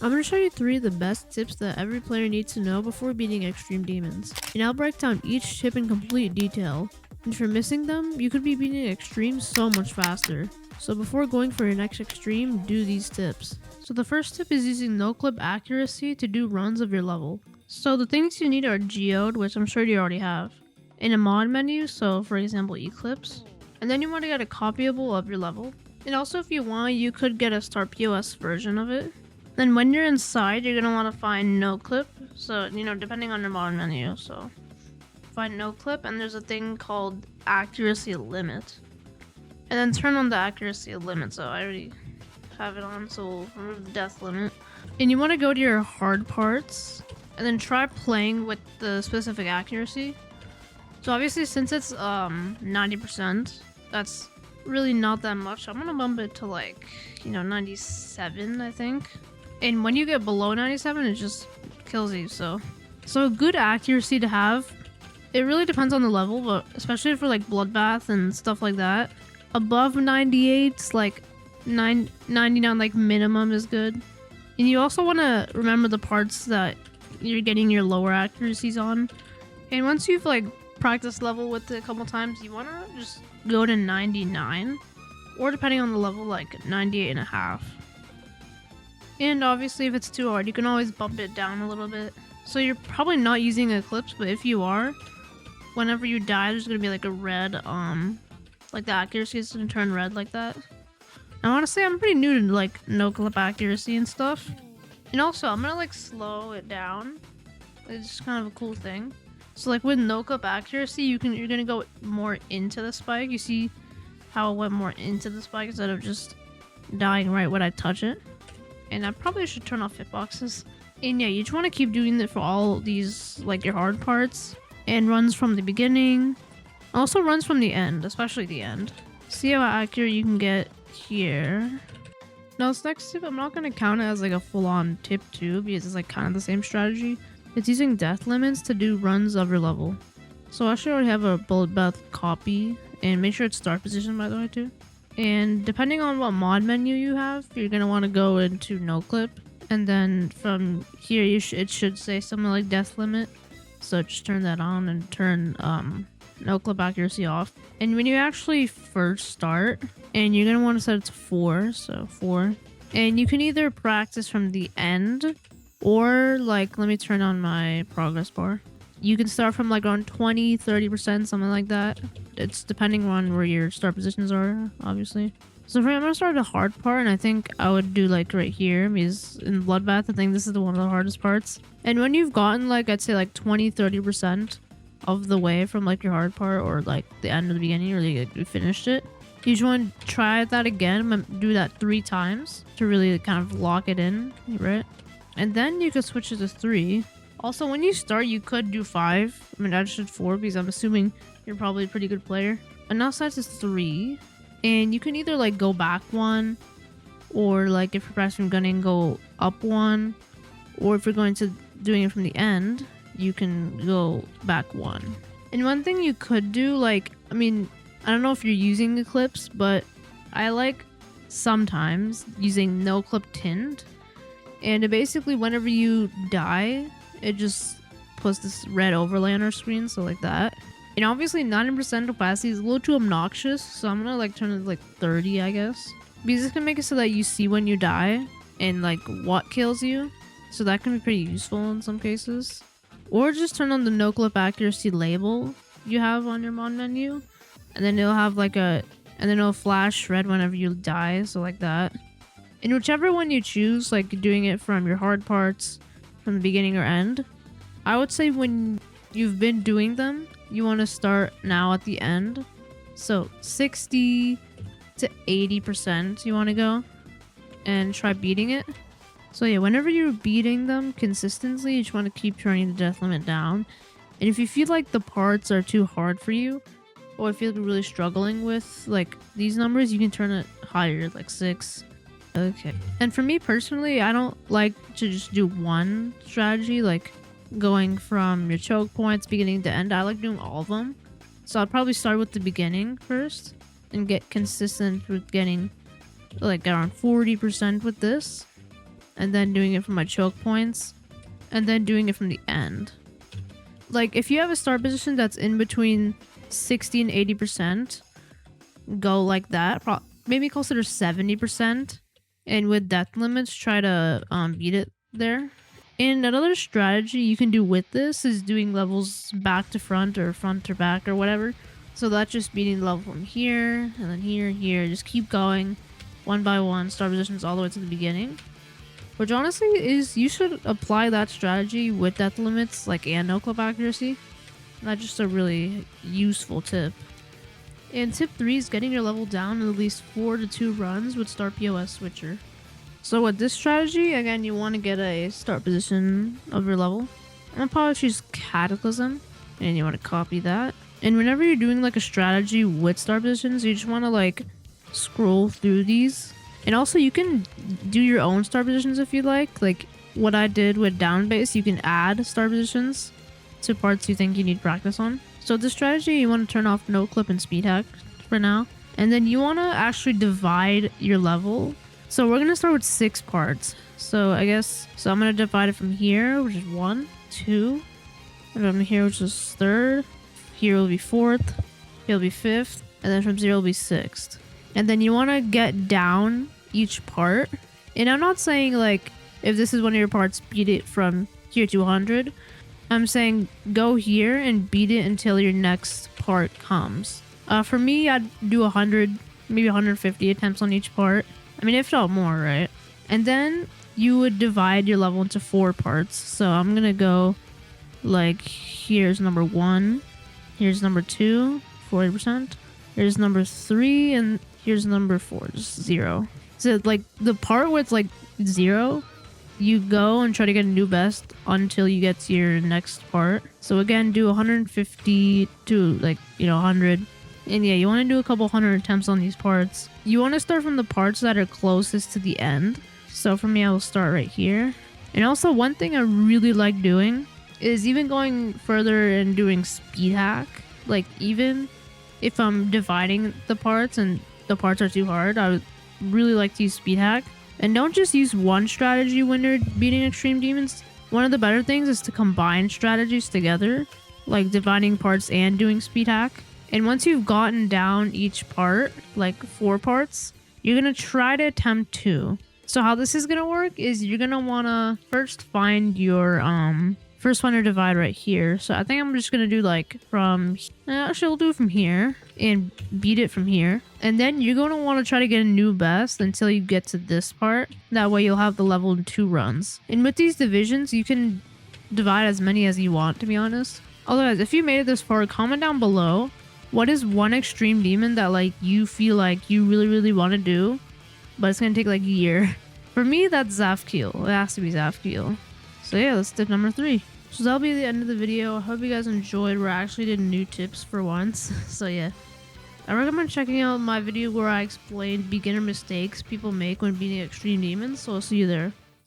I'm going to show you 3 of the best tips that every player needs to know before beating extreme demons, and I'll break down each tip in complete detail. And if you're missing them, you could be beating extreme so much faster. So before going for your next extreme, do these tips. So the first tip is using Noclip accuracy to do runs of your level. So the things you need are geode, which I'm sure you already have, in a mod menu, so for example Eclipse, and then you want to get a copyable of your level. And also if you want, you could get a startpos version of it. Then when you're inside, you're going to want to find Noclip, so depending on your mod menu, so find Noclip, and there's a thing called accuracy limit. And then turn on the accuracy limit, so I already have it on, so we'll remove the death limit. And you want to go to your hard parts, and then try playing with the specific accuracy. So obviously since it's 90%, that's really not that much. I'm going to bump it to like, 97, I think. And when you get below 97, it just kills you, so a good accuracy to have. It really depends on the level, but especially for like bloodbath and stuff like that. Above 98, like 99, like minimum is good. And you also want to remember the parts that you're getting your lower accuracies on. And once you've like practiced level with it a couple times, you want to just go to 99, or depending on the level, like 98 and a half. And obviously if it's too hard, you can always bump it down a little bit. So you're probably not using Eclipse, but if you are, whenever you die, there's gonna be like a red, like the accuracy is gonna turn red like that. I want to say I'm pretty new to like Noclip accuracy and stuff. And also I'm gonna like slow it down. It's just kind of a cool thing. So like with Noclip accuracy, you're gonna go more into the spike. You see how it went more into the spike instead of just dying right when I touch it. And I probably should turn off hitboxes. And yeah, you just want to keep doing it for all these, like your hard parts. And runs from the beginning. Also runs from the end, especially the end. See how accurate you can get here. Now this next tip, I'm not going to count it as like a full-on tip 2 because it's like kind of the same strategy. It's using death limits to do runs of your level. So I should already have a bloodbath copy. And make sure it's start position, by the way, too. And depending on what mod menu you have, you're going to want to go into Noclip. And then from here, it should say something like death limit. So just turn that on and turn Noclip accuracy off. And when you actually first start, and you're going to want to set it to 4, so 4. And you can either practice from the end, or like, let me turn on my progress bar. You can start from like around 20, 30%, something like that. It's depending on where your start positions are, obviously. So for me, I'm going to start the hard part, and I think I would do like right here, because in Bloodbath, I think this is one of the hardest parts. And when you've gotten like, I'd say like 20, 30% of the way from like your hard part, or like the end of the beginning, or like you finished it, you just want to try that again, do that 3 times to really kind of lock it in, right? And then you could switch it to 3. Also, when you start, you could do 5. I mean, I just did 4 because I'm assuming you're probably a pretty good player. And now since it's 3, and you can either like go back 1, or like if you're pressing gunning, go up 1, or if you're going to doing it from the end, you can go back 1. And one thing you could do, like, I mean, I don't know if you're using Eclipse, but I like sometimes using Noclip Tint. And basically, whenever you die, it just puts this red overlay on our screen, so like that. And obviously 90% opacity is a little too obnoxious, so I'm gonna like turn it to like 30, I guess. Because it's gonna make it so that you see when you die and like what kills you. So that can be pretty useful in some cases. Or just turn on the Noclip accuracy label you have on your mod menu. And then it'll have like and then it'll flash red whenever you die, so like that. And whichever one you choose, like doing it from your hard parts, from the beginning or end, I would say when you've been doing them, you want to start now at the end. So 60 to 80% you want to go and try beating it. So yeah, whenever you're beating them consistently, you just want to keep turning the death limit down. And if you feel like the parts are too hard for you, or if you're really struggling with like these numbers, you can turn it higher, like 6. Okay. And for me personally, I don't like to just do one strategy, like going from your choke points beginning to end. I like doing all of them. So I'll probably start with the beginning first and get consistent with getting like around 40% with this. and then doing it from my choke points, and then doing it from the end. Like, if you have a start position that's in between 60 and 80%, go like that. Maybe closer to 70%. And with death limits, try to beat it there. And another strategy you can do with this is doing levels back to front or front to back or whatever. So that's just beating the level from here, and then here, here. Just keep going one by one, start positions all the way to the beginning. Which honestly is, you should apply that strategy with death limits, like, and Noclip accuracy. That's just a really useful tip. And tip 3 is getting your level down in at least 4 to 2 runs with startpos switcher. So with this strategy, again, you want to get a start position of your level. I'm gonna probably choose Cataclysm, and you want to copy that. And whenever you're doing like a strategy with start positions, you just want to like scroll through these. And also you can do your own start positions if you like. Like what I did with down base, you can add start positions to parts you think you need practice on. So this strategy, you want to turn off Noclip and speed hack for now. And then you want to actually divide your level. So we're going to start with 6 parts. So I guess, so I'm going to divide it from here, which is 1, 2. And from here, which is 3rd. Here will be 4th. Here will be 5th. And then from 0 will be 6th. And then you want to get down each part. And I'm not saying like, if this is one of your parts, beat it from here to 100. I'm saying go here and beat it until your next part comes. For me, I'd do 100, maybe 150 attempts on each part. I mean, if not more, right? And then you would divide your level into 4 parts. So I'm going to go like, here's number 1. Here's number 2, 40%. Here's number 3, and here's number 4, just 0. So like the part where it's like 0, you go and try to get a new best until you get to your next part. So again, do 150 to like, 100. And yeah, you want to do a couple 100 attempts on these parts. You want to start from the parts that are closest to the end. So for me, I will start right here. And also one thing I really like doing is even going further and doing speed hack. Like even if I'm dividing the parts and the parts are too hard, I would really like to use speed hack. And don't just use one strategy when you're beating extreme demons. One of the better things is to combine strategies together, like dividing parts and doing speed hack. And once you've gotten down each part, like 4 parts, you're going to try to attempt 2. So how this is going to work is you're going to want to first find your first one to divide right here. So I think I'm just going to do like from, actually we'll do it from here and beat it from here. And then you're going to want to try to get a new best until you get to this part. That way you'll have the level in 2 runs. And with these divisions, you can divide as many as you want, to be honest. Otherwise, if you made it this far, comment down below. What is one extreme demon that like you feel like you really want to do, but it's going to take like a year? For me, that's Zafkiel. It has to be Zafkiel. So yeah, that's tip number 3. So that'll be the end of the video. I hope you guys enjoyed. We actually did new tips for once. So yeah, I recommend checking out my video where I explained beginner mistakes people make when beating extreme demons. So I'll see you there.